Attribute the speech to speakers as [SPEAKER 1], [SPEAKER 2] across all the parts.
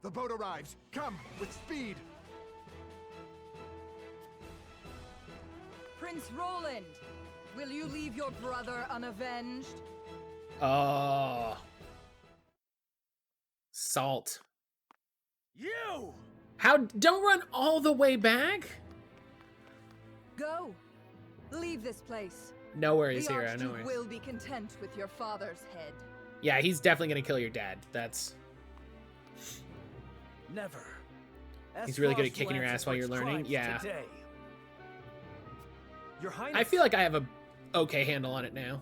[SPEAKER 1] The boat arrives. Come, with speed.
[SPEAKER 2] Prince Roland, will you leave your brother unavenged?
[SPEAKER 3] Oh. Salt.
[SPEAKER 1] You!
[SPEAKER 3] How? Don't run all the way back?
[SPEAKER 2] Go. Leave this place.
[SPEAKER 3] No worries,
[SPEAKER 2] The
[SPEAKER 3] Hero. No
[SPEAKER 2] Archduke
[SPEAKER 3] worries.
[SPEAKER 2] will be content with your father's head.
[SPEAKER 3] Yeah, he's definitely gonna kill your dad. That's.
[SPEAKER 1] Never.
[SPEAKER 3] He's really good at kicking your ass while you're learning. Yeah.
[SPEAKER 1] Today. Your Highness.
[SPEAKER 3] I feel like I have a okay handle on it now.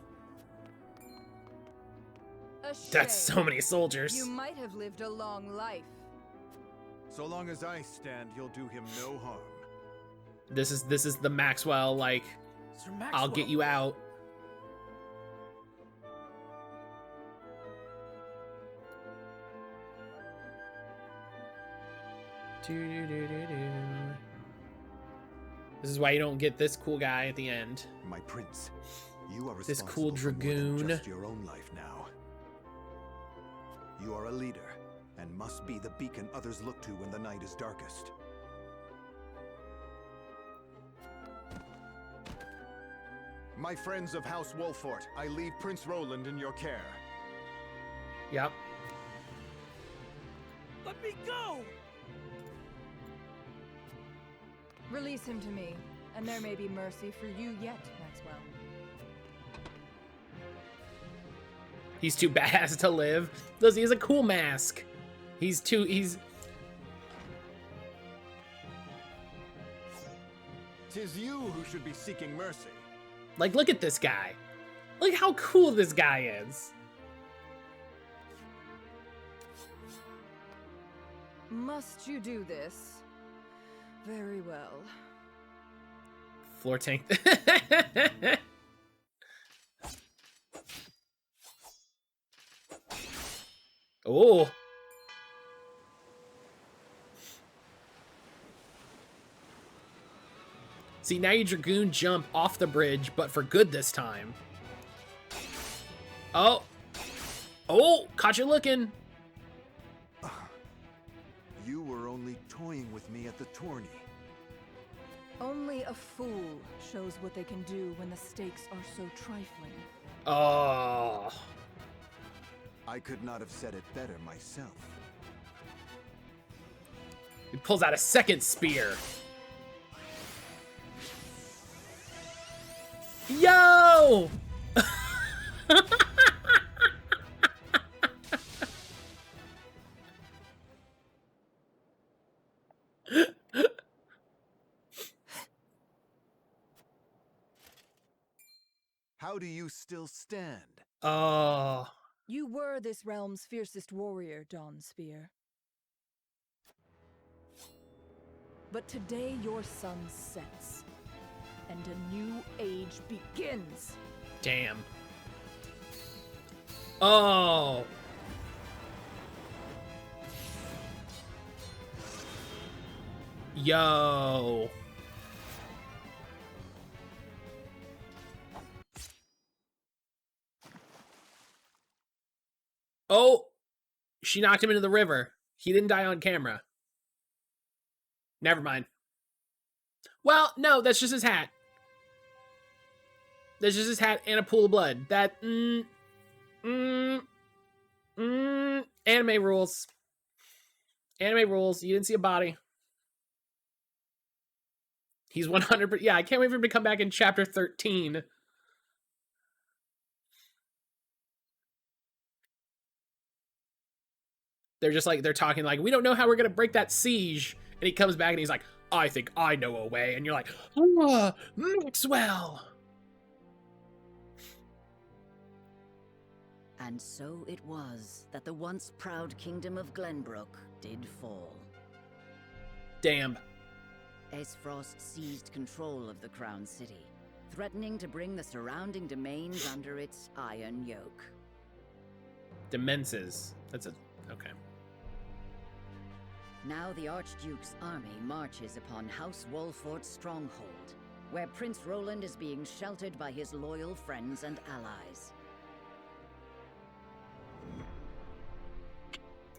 [SPEAKER 2] A
[SPEAKER 3] That's
[SPEAKER 2] shame.
[SPEAKER 3] so many soldiers.
[SPEAKER 2] You might have lived a long life.
[SPEAKER 1] So long as I stand, you'll do him no harm.
[SPEAKER 3] This is the Maxwell, like,
[SPEAKER 1] Sir Maxwell.
[SPEAKER 3] I'll get you out. This is why you don't get this cool guy at the end.
[SPEAKER 1] My prince, you are
[SPEAKER 3] This
[SPEAKER 1] responsible
[SPEAKER 3] cool
[SPEAKER 1] for more than
[SPEAKER 3] dragoon.
[SPEAKER 1] just your own life now. You are a leader, and must be the beacon others look to when the night is darkest. My friends of House Wolffort, I leave Prince Roland in your care.
[SPEAKER 3] Yep.
[SPEAKER 1] Let me go!
[SPEAKER 2] Release him to me, and there may be mercy for you yet, Maxwell.
[SPEAKER 3] He's too badass to live. Listen, he has a cool mask. He's.
[SPEAKER 1] Tis you who should be seeking mercy.
[SPEAKER 3] Like, look at this guy. Look how cool this guy is.
[SPEAKER 2] Must you do this? Very well.
[SPEAKER 3] Floor tank. Oh. See, now you Dragoon jump off the bridge, but for good this time. Oh. Oh, caught you looking.
[SPEAKER 1] You were only toying with me at the tourney.
[SPEAKER 2] Only a fool shows what they can do when the stakes are so trifling.
[SPEAKER 3] Oh.
[SPEAKER 1] I could not have said it better myself.
[SPEAKER 3] He pulls out a second spear. Yo!
[SPEAKER 1] How do you still stand?
[SPEAKER 3] Oh.
[SPEAKER 2] You were this realm's fiercest warrior, Dawn Spear. But today your sun sets, and a new age begins.
[SPEAKER 3] Damn. Oh. Yo. Oh. She knocked him into the river. He didn't die on camera. Never mind. Well, no, that's just his hat. That's just his hat and a pool of blood. That, anime rules. Anime rules. You didn't see a body. He's 100%. Yeah, I can't wait for him to come back in chapter 13. They're just like, they're talking like, we don't know how we're going to break that siege. And he comes back and he's like, I think I know a way. And you're like, oh, Maxwell.
[SPEAKER 4] And so it was that the once proud kingdom of Glenbrook did fall.
[SPEAKER 3] Damn.
[SPEAKER 4] Aesfrost seized control of the Crown City, threatening to bring the surrounding domains under its iron yoke.
[SPEAKER 3] Demences. That's a... Okay.
[SPEAKER 4] Now the Archduke's army marches upon House Wolffort's stronghold, where Prince Roland is being sheltered by his loyal friends and allies.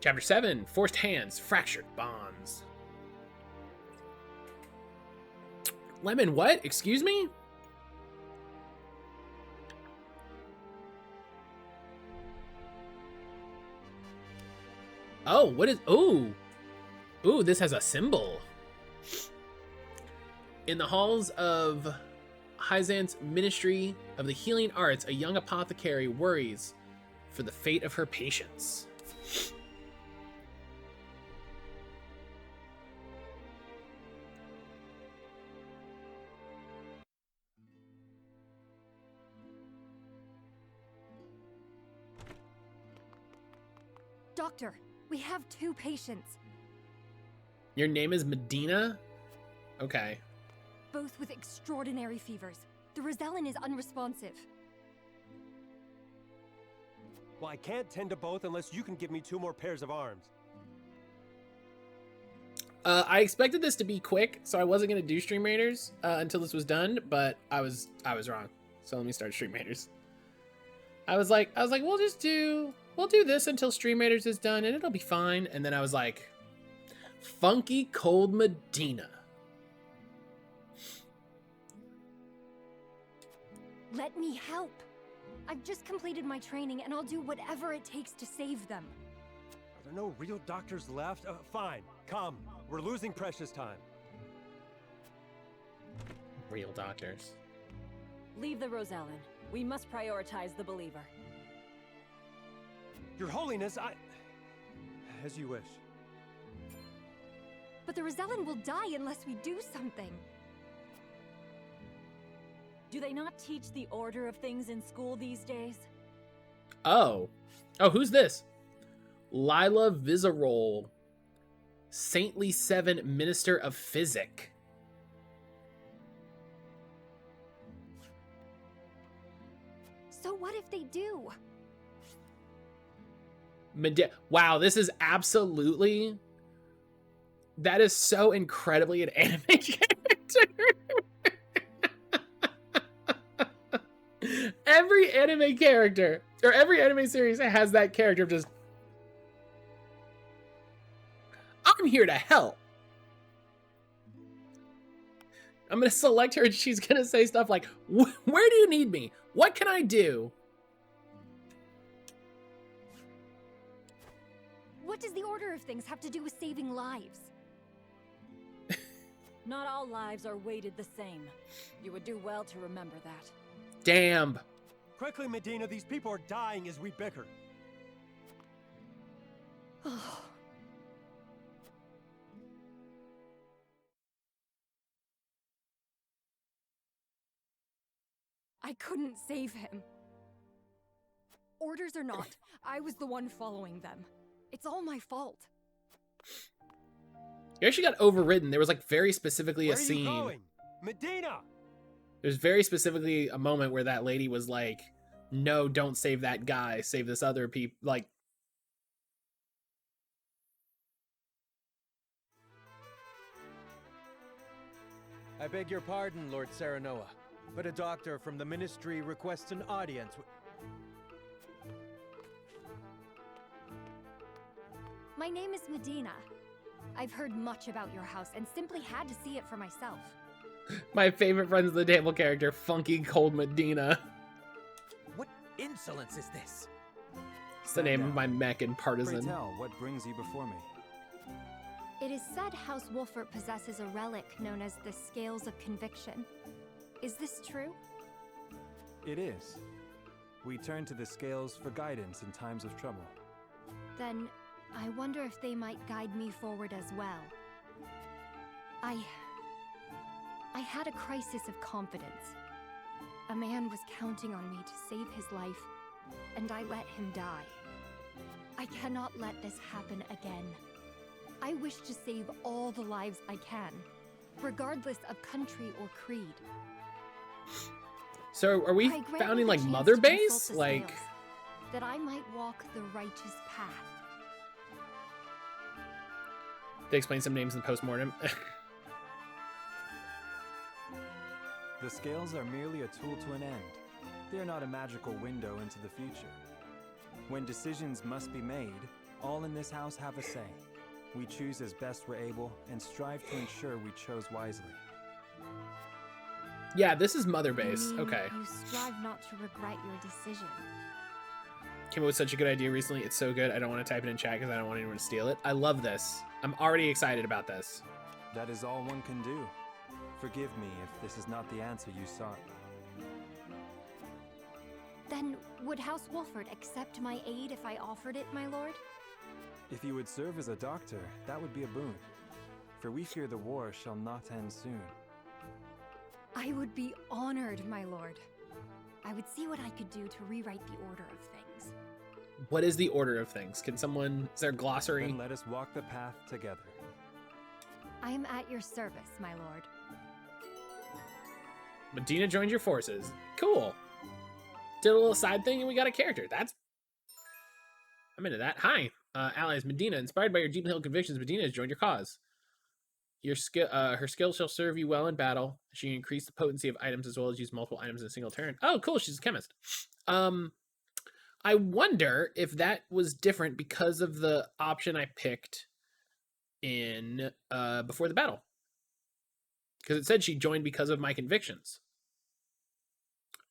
[SPEAKER 3] Chapter 7, Forced Hands, Fractured Bonds. Lemon, what? Excuse me? Oh, what is... Ooh. Ooh, this has a symbol. In the halls of Hyzant's Ministry of the Healing Arts, a young apothecary worries for the fate of her patients.
[SPEAKER 5] Doctor, we have 2 patients,
[SPEAKER 3] Your name is Medina? Okay.
[SPEAKER 5] both with extraordinary fevers. The Rozellan is unresponsive.
[SPEAKER 6] Well, I can't tend to both unless you can give me 2 more pairs of arms.
[SPEAKER 3] I expected this to be quick, so I wasn't gonna do Stream Raiders until this was done, but I was wrong. So let me start Stream Raiders. I was like, we'll do this until Stream Raiders is done, and it'll be fine. And then I was like, Funky Cold Medina.
[SPEAKER 5] Let me help. I've just completed my training and I'll do whatever it takes to save them.
[SPEAKER 6] Are there no real doctors left? Fine, come. We're losing precious time.
[SPEAKER 3] Real doctors.
[SPEAKER 7] Leave the Rozellan. We must prioritize the believer.
[SPEAKER 6] Your Holiness, as you wish.
[SPEAKER 5] But the Rozellan will die unless we do something.
[SPEAKER 7] Do they not teach the order of things in school these days?
[SPEAKER 3] Oh, who's this? Lila Vizarol, Saintly 7 Minister of Physic.
[SPEAKER 5] So what if they do?
[SPEAKER 3] Wow, this is absolutely... That is so incredibly an anime character. Every anime character, or every anime series has that character of just... I'm here to help. I'm going to select her and she's going to say stuff like, where do you need me? What can I do?
[SPEAKER 5] What does the order of things have to do with saving lives?
[SPEAKER 7] Not all lives are weighted the same. You would do well to remember that.
[SPEAKER 3] Damn.
[SPEAKER 6] Quickly, Medina, these people are dying as we bicker.
[SPEAKER 5] I couldn't save him. Orders or not, I was the one following them. It's all my fault.
[SPEAKER 3] You actually got overridden. There was like very specifically
[SPEAKER 6] Where
[SPEAKER 3] a
[SPEAKER 6] are
[SPEAKER 3] scene.
[SPEAKER 6] you going? Medina!
[SPEAKER 3] There's very specifically a moment where that lady was like, no, don't save that guy. Save this other people. Like,
[SPEAKER 8] I beg your pardon, Lord Serenoa, but a doctor from the Ministry requests an audience.
[SPEAKER 5] My name is Medina. I've heard much about your house and simply had to see it for myself.
[SPEAKER 3] my favorite friends of the table character, Funky Cold Medina.
[SPEAKER 8] What insolence is this?
[SPEAKER 3] It's the name of my mech and
[SPEAKER 9] Pray
[SPEAKER 3] partisan.
[SPEAKER 9] tell, what brings you before me?
[SPEAKER 5] It is said House Wolffort possesses a relic known as the Scales of Conviction. Is this true?
[SPEAKER 9] It is. We turn to the scales for guidance in times of trouble.
[SPEAKER 5] Then, I wonder if they might guide me forward as well. I had a crisis of confidence. A man was counting on me to save his life, and I let him die. I cannot let this happen again. I wish to save all the lives I can, regardless of country or creed.
[SPEAKER 3] So are we
[SPEAKER 5] I grant
[SPEAKER 3] founding
[SPEAKER 5] the
[SPEAKER 3] like
[SPEAKER 5] chance
[SPEAKER 3] Mother
[SPEAKER 5] to
[SPEAKER 3] Base?
[SPEAKER 5] consult the
[SPEAKER 3] Like,
[SPEAKER 5] scales, that I might walk the righteous path.
[SPEAKER 3] they explain some names in postmortem.
[SPEAKER 9] The scales are merely a tool to an end. They are not a magical window into the future. When decisions must be made, All in this house have a say. We choose as best we're able and strive to ensure we chose wisely.
[SPEAKER 3] Yeah, this is mother
[SPEAKER 5] You
[SPEAKER 3] base.
[SPEAKER 5] mean
[SPEAKER 3] Okay.
[SPEAKER 5] You strive not to regret your decision.
[SPEAKER 3] Came up with such a good idea recently. It's so good. I don't want to type it in chat because I don't want anyone to steal it. I love this. I'm already excited about this.
[SPEAKER 9] That is all one can do. Forgive me if this is not the answer you sought.
[SPEAKER 5] Then, would House Wolffort accept my aid if I offered it, my lord?
[SPEAKER 9] If you would serve as a doctor, that would be a boon. For we fear the war shall not end soon.
[SPEAKER 5] I would be honored, my lord. I would see what I could do to rewrite the order of things.
[SPEAKER 3] What is the order of things? Can someone... Is there a glossary?
[SPEAKER 9] Then let us walk the path together.
[SPEAKER 5] I am at your service, my lord.
[SPEAKER 3] Medina joined your forces. Cool. Did a little side thing and we got a character. I'm into that. Hi, allies. Medina, inspired by your deep held convictions, Medina has joined your cause. Your skill, her skill shall serve you well in battle. She increased the potency of items as well as use multiple items in a single turn. Oh, cool. She's a chemist. I wonder if that was different because of the option I picked in before the battle. Because it said she joined because of my convictions.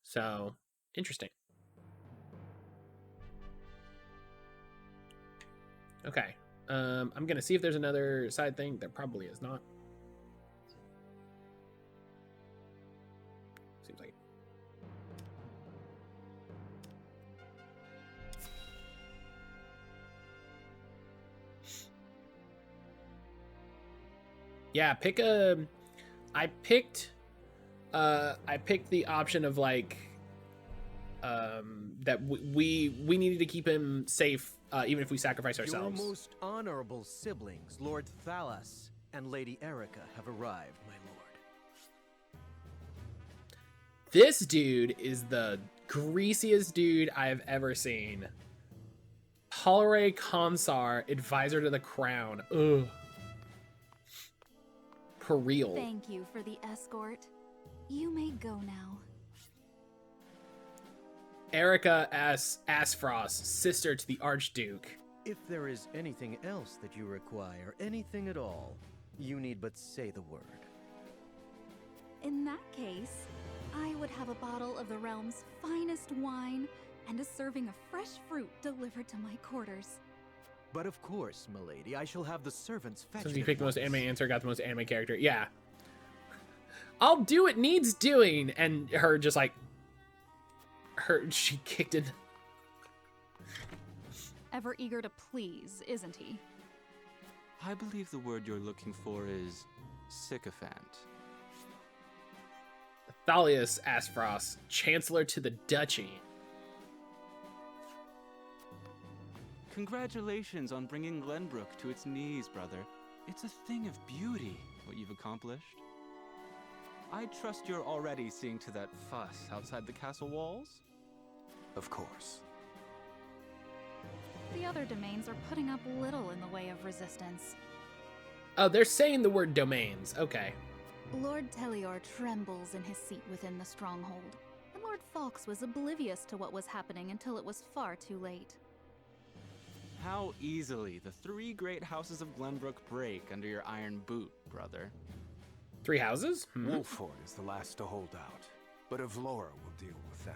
[SPEAKER 3] So, interesting. Okay. I'm going to see if there's another side thing. There probably is not. Seems like it. Yeah, pick a... I picked the option of like that we needed to keep him safe even if we sacrifice ourselves.
[SPEAKER 8] Your most honorable siblings, Lord Thalas and Lady Erica, have arrived, my lord.
[SPEAKER 3] This dude is the greasiest dude I've ever seen. Palre Consar, advisor to the crown. Ugh. For real.
[SPEAKER 10] Thank you for the escort. You may go now.
[SPEAKER 3] Erica Asfrost, sister to the Archduke.
[SPEAKER 8] If there is anything else that you require, anything at all, you need but say the word.
[SPEAKER 10] In that case, I would have a bottle of the realm's finest wine and a serving of fresh fruit delivered to my quarters.
[SPEAKER 8] But of course, milady, I shall have the servants fetch
[SPEAKER 3] Since
[SPEAKER 8] it
[SPEAKER 3] you
[SPEAKER 8] at
[SPEAKER 3] picked the most
[SPEAKER 8] once.
[SPEAKER 3] anime answer, got the most anime character. Yeah. I'll do what needs doing. And her just like... she kicked in.
[SPEAKER 10] Ever eager to please, isn't he?
[SPEAKER 11] I believe the word you're looking for is sycophant.
[SPEAKER 3] Thalius Asfrost, Chancellor to the Duchy.
[SPEAKER 11] Congratulations on bringing Glenbrook to its knees, brother. It's a thing of beauty, what you've accomplished. I trust you're already seeing to that fuss outside the castle walls?
[SPEAKER 12] Of course.
[SPEAKER 10] The other domains are putting up little in the way of resistance.
[SPEAKER 3] Oh, they're saying the word domains. Okay.
[SPEAKER 10] Lord Telior trembles in his seat within the stronghold, and Lord Fox was oblivious to what was happening until it was far too late.
[SPEAKER 11] How easily the three great houses of Glenbrook break under your iron boot, brother.
[SPEAKER 3] Three houses?
[SPEAKER 12] Wolffort is the last to hold out, but Avlora will deal with them.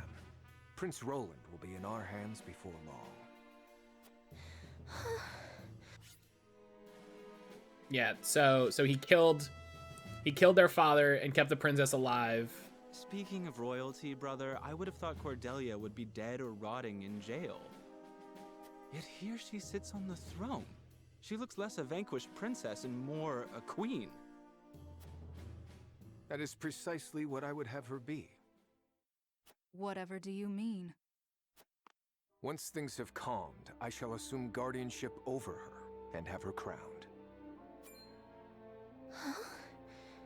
[SPEAKER 12] Prince Roland will be in our hands before long.
[SPEAKER 3] Yeah, so he killed their father and kept the princess alive.
[SPEAKER 11] Speaking of royalty, brother, I would have thought Cordelia would be dead or rotting in jail. Yet here she sits on the throne. She looks less a vanquished princess and more a queen.
[SPEAKER 12] That is precisely what I would have her be.
[SPEAKER 10] Whatever do you mean?
[SPEAKER 12] Once things have calmed, I shall assume guardianship over her and have her crowned.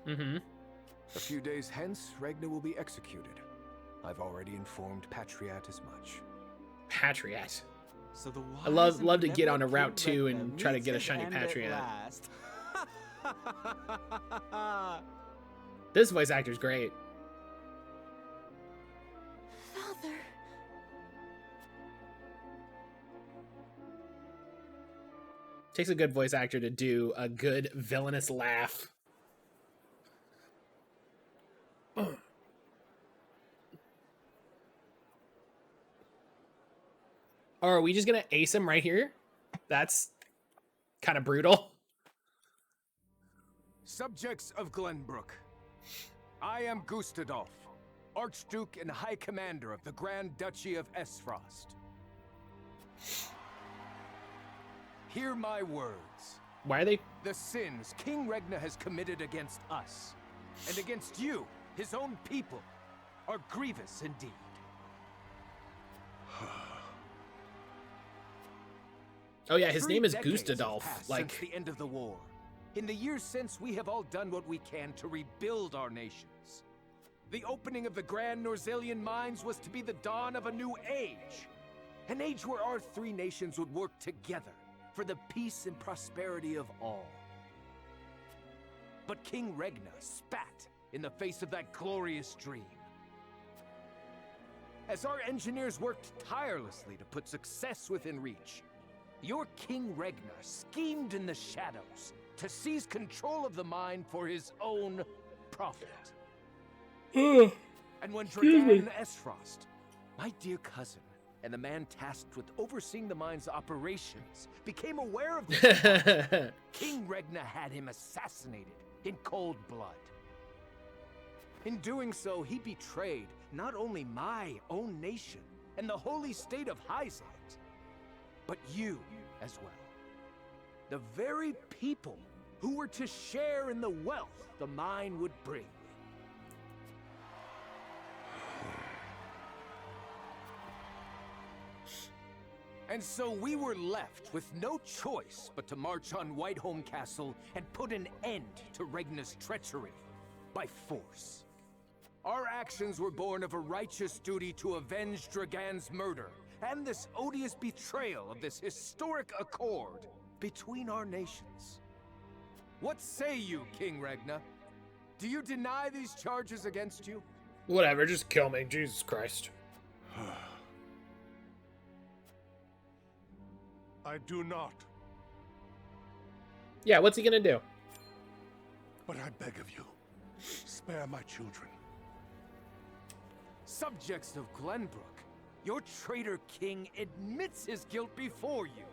[SPEAKER 3] Mm-hmm.
[SPEAKER 12] A few days hence, Regna will be executed. I've already informed Patriat as much.
[SPEAKER 3] Patriat.
[SPEAKER 11] So the
[SPEAKER 3] I love to get on a Route 2 and try to get a shiny Patriot. This voice actor's great.
[SPEAKER 10] Father.
[SPEAKER 3] Takes a good voice actor to do a good villainous laugh. Or are we just gonna ace him right here? That's kind of brutal.
[SPEAKER 12] Subjects of Glenbrook, I am Gustadolf, Archduke and High Commander of the Grand Duchy of Esfrost. Hear my words.
[SPEAKER 3] Why are they?
[SPEAKER 12] The sins King Regna has committed against us, and against you, his own people, are grievous indeed.
[SPEAKER 3] Oh yeah, his
[SPEAKER 12] 3
[SPEAKER 3] name is
[SPEAKER 12] decades have
[SPEAKER 3] Gustadolf.
[SPEAKER 12] passed
[SPEAKER 3] Like
[SPEAKER 12] since the end of the war. In the years since, we have all done what we can to rebuild our nations. The opening of the Grand Norzelian mines was to be the dawn of a new age. An age where our 3 nations would work together for the peace and prosperity of all. But King Regna spat in the face of that glorious dream. As our engineers worked tirelessly to put success within reach, your King Regna schemed in the shadows to seize control of the mine for his own profit. And when Dragan Esfrost, my dear cousin, and the man tasked with overseeing the mine's operations, became aware of this, King Regna had him assassinated in cold blood. In doing so, he betrayed not only my own nation and the holy state of Hyzat, but you as well. The very people who were to share in the wealth the mine would bring. And so we were left with no choice but to march on Whiteholm Castle and put an end to Regna's treachery by force. Our actions were born of a righteous duty to avenge Dragan's murder and this odious betrayal of this historic accord between our nations. What say you, King Regna? Do you deny these charges against you?
[SPEAKER 3] whatever, just kill me, Jesus Christ.
[SPEAKER 13] I do not.
[SPEAKER 3] Yeah, what's he gonna do?
[SPEAKER 13] But I beg of you, spare my children.
[SPEAKER 12] Subjects of Glenbrook, your traitor king admits his guilt before you.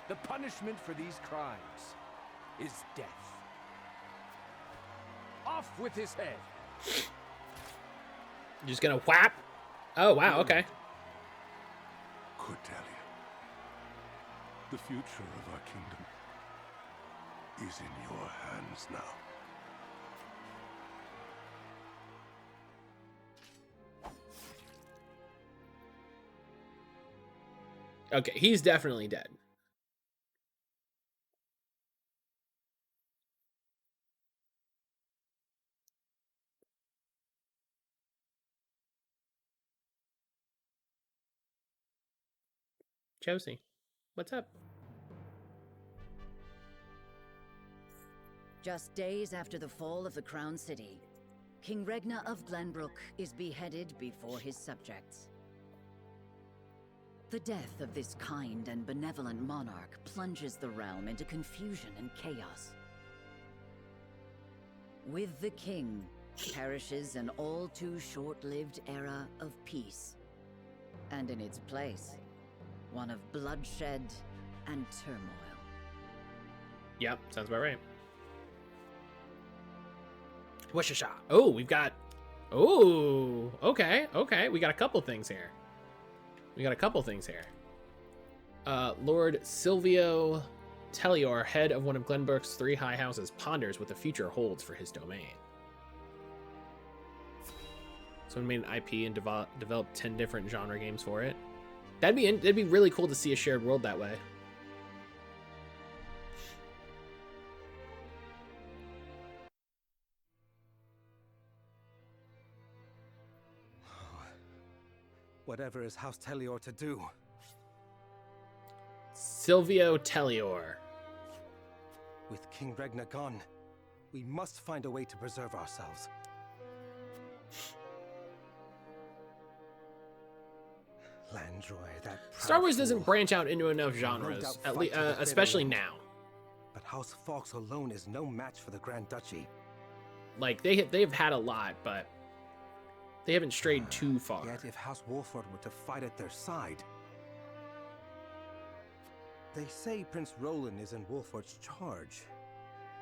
[SPEAKER 12] The punishment for these crimes is death. Off with his head.
[SPEAKER 3] You're just gonna whap? Oh, wow, okay.
[SPEAKER 13] Cordelia, the future of our kingdom is in your hands now.
[SPEAKER 3] Okay, he's definitely dead. Josie, what's up?
[SPEAKER 4] Just days after the fall of the Crown City, King Regna of Glenbrook is beheaded before his subjects. The death of this kind and benevolent monarch plunges the realm into confusion and chaos. With the king perishes an all too short-lived era of peace, and in its place, one of bloodshed and turmoil.
[SPEAKER 3] Yep, sounds about right. What's your shot? Oh, we've got... Oh, okay, okay. We got a couple things here. Lord Silvio Tellior, head of one of Glenbrook's 3 high houses, ponders what the future holds for his domain. Someone made an IP and developed 10 different genre games for it. That'd be really cool to see a shared world that way.
[SPEAKER 8] Whatever is House Tellior to do?
[SPEAKER 3] Silvio Tellior.
[SPEAKER 8] With King Regna gone, we must find a way to preserve ourselves.
[SPEAKER 14] Landroy, that
[SPEAKER 3] Star Wars
[SPEAKER 14] proud
[SPEAKER 3] doesn't
[SPEAKER 14] fool.
[SPEAKER 3] branch out into enough
[SPEAKER 14] No
[SPEAKER 3] genres,
[SPEAKER 14] doubt
[SPEAKER 3] at
[SPEAKER 14] fight to the bitter
[SPEAKER 3] especially
[SPEAKER 14] end.
[SPEAKER 3] now.
[SPEAKER 14] But House Fox alone is no match for the Grand Duchy.
[SPEAKER 3] Like they've had a lot, but they haven't strayed too far.
[SPEAKER 14] Yet if House Wolffort were to fight at their side... They say Prince Roland is in Wolffort's charge.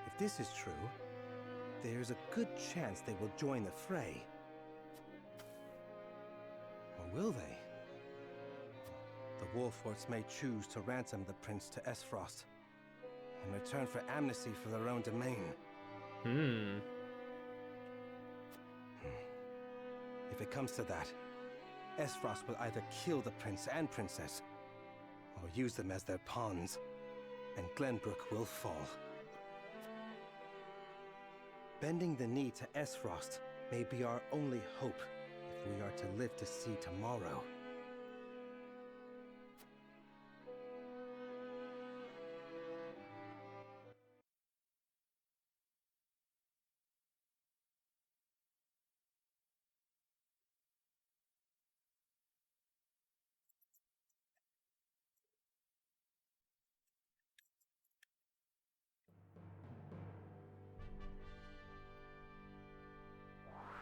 [SPEAKER 14] If this is true, there's a good chance they will join the fray. Or will they? The Wolfforts may choose to ransom the prince to Esfrost in return for amnesty for their own domain. If it comes to that, Esfrost will either kill the prince and princess, or use them as their pawns, and Glenbrook will fall. Bending the knee to Esfrost may be our only hope if we are to live to see tomorrow.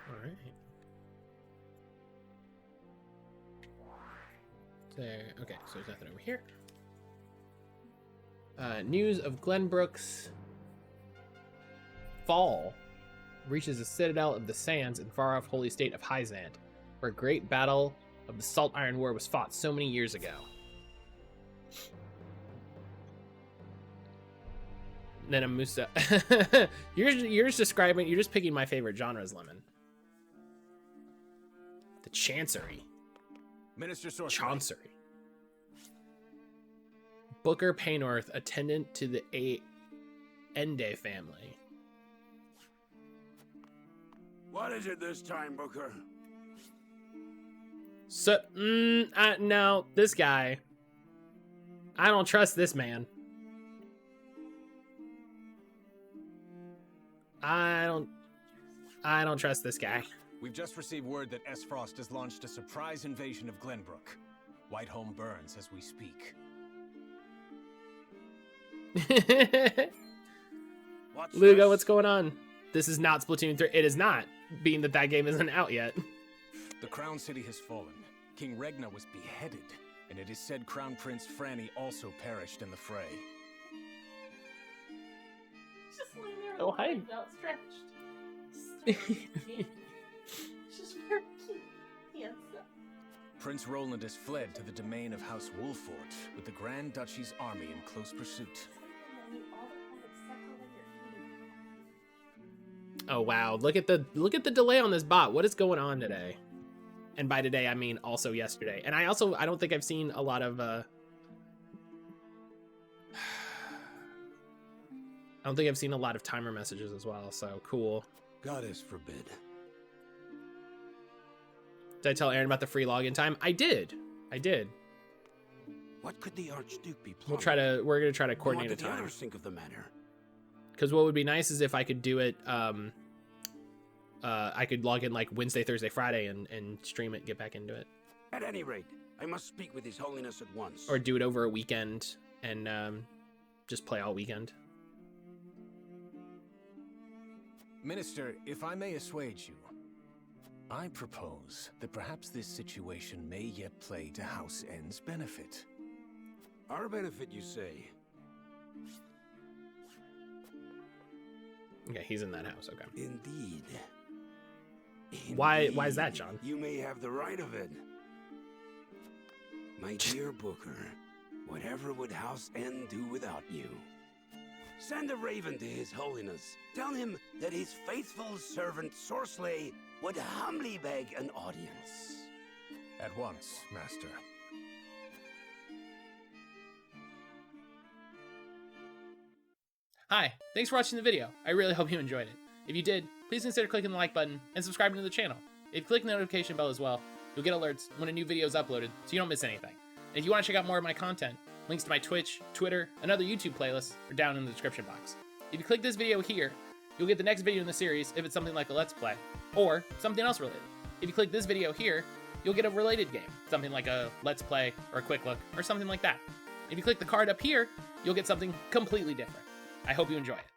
[SPEAKER 3] All right. There. Okay, so there's nothing over here. News of Glenbrook's fall reaches the citadel of the Sands in far-off holy state of Hyzant, where a great battle of the Salt Iron War was fought so many years ago. Then a Musa. you're just describing. You're just picking my favorite genres, Lemon. The Chancery.
[SPEAKER 1] Minister Sorcery.
[SPEAKER 3] Chancery. Booker Paynorth, attendant to the Ende family.
[SPEAKER 15] What is it this time, Booker?
[SPEAKER 3] So, no, this guy. I don't trust this man. I don't trust this guy.
[SPEAKER 16] We've just received word that Esfrost has launched a surprise invasion of Glenbrook. Whiteholm burns as we speak.
[SPEAKER 3] Lugo, what's going on? This is not Splatoon 3. It is not, being that that game isn't out yet.
[SPEAKER 16] The Crown City has fallen. King Regna was beheaded, and it is said Crown Prince Franny also perished in the fray.
[SPEAKER 2] Just laying there
[SPEAKER 3] Oh, hi.
[SPEAKER 2] outstretched. Just very cute. Handsome.
[SPEAKER 16] Prince Roland has fled to the domain of House Wolffort, with the Grand Duchy's army in close pursuit.
[SPEAKER 3] Oh wow, look at the delay on this bot. What is going on today? And by today I mean also yesterday. And I don't think I've seen a lot of I don't think I've seen a lot of timer messages as well, so cool.
[SPEAKER 15] Goddess forbid.
[SPEAKER 3] Did I tell Aaron about the free login time? I did.
[SPEAKER 15] What could the Archduke be
[SPEAKER 3] We're
[SPEAKER 15] planning?
[SPEAKER 3] gonna try to coordinate a
[SPEAKER 15] What did the
[SPEAKER 3] time.
[SPEAKER 15] others think of the matter?
[SPEAKER 3] Because what would be nice is if I could do it, I could log in like Wednesday, Thursday, Friday and stream it, get back into it.
[SPEAKER 15] At any rate, I must speak with His Holiness at once.
[SPEAKER 3] Or do it over a weekend and just play all weekend.
[SPEAKER 16] Minister, if I may assuage you, I propose that perhaps this situation may yet play to House N's benefit.
[SPEAKER 15] Our benefit, you say?
[SPEAKER 3] Okay, he's in that house, okay.
[SPEAKER 15] Indeed.
[SPEAKER 3] Why is that, John?
[SPEAKER 15] You may have the right of it. My dear Booker, whatever would House N do without you? Send a raven to His Holiness. Tell him that his faithful servant Sorcelet would humbly beg an audience.
[SPEAKER 16] At once, Master.
[SPEAKER 3] Hi, thanks for watching the video. I really hope you enjoyed it. If you did, please consider clicking the like button and subscribing to the channel. If you click the notification bell as well, you'll get alerts when a new video is uploaded so you don't miss anything. And if you want to check out more of my content, links to my Twitch, Twitter, and other YouTube playlists are down in the description box. If you click this video here, you'll get the next video in the series if it's something like a Let's Play, or something else related. If you click this video here, you'll get a related game, something like a Let's Play or a Quick Look or something like that. If you click the card up here, you'll get something completely different. I hope you enjoy it.